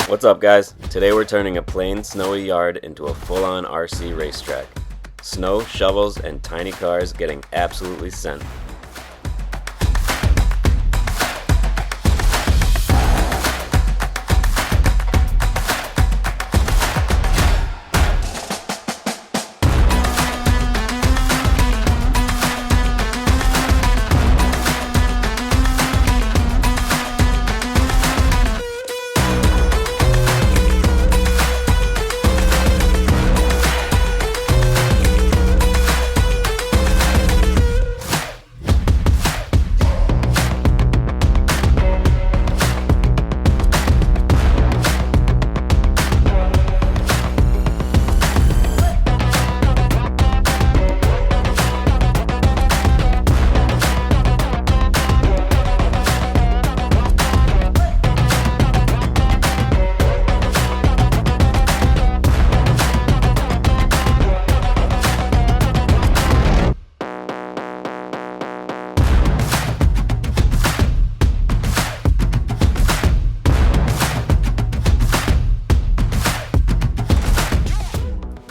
What's up, guys? Today we're turning a plain snowy yard into a full-on RC racetrack. Snow, shovels, and tiny cars getting absolutely sent.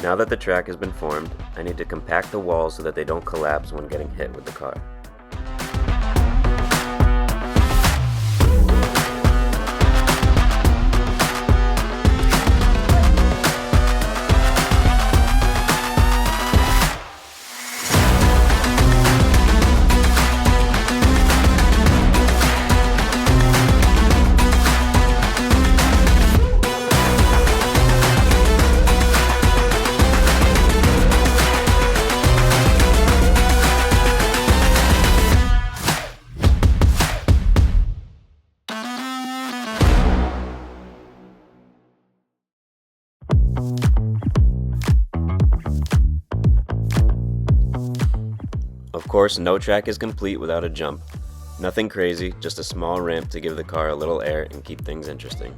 Now that the track has been formed, I need to compact the walls so that they don't collapse when getting hit with the car. Of course, no track is complete without a jump. Nothing crazy, just a small ramp to give the car a little air and keep things interesting.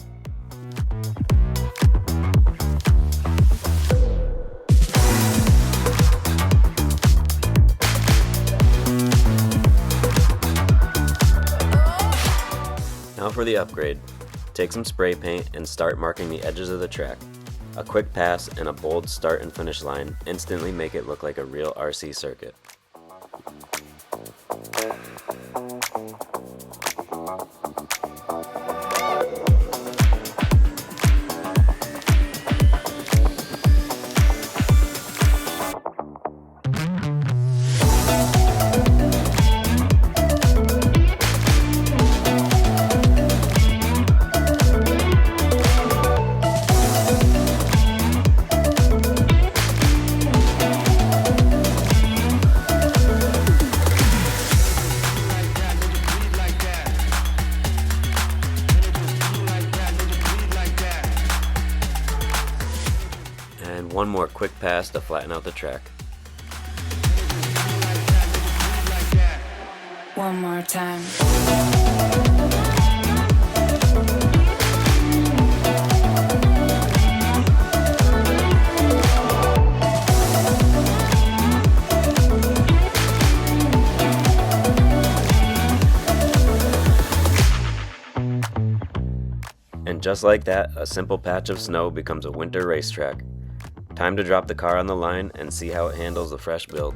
Now for the upgrade. Take some spray paint and start marking the edges of the track. A quick pass and a bold start and finish line instantly make it look like a real RC circuit. And one more quick pass to flatten out the track. One more time. And just like that, a simple patch of snow becomes a winter racetrack. Time to drop the car on the line and see how it handles the fresh build.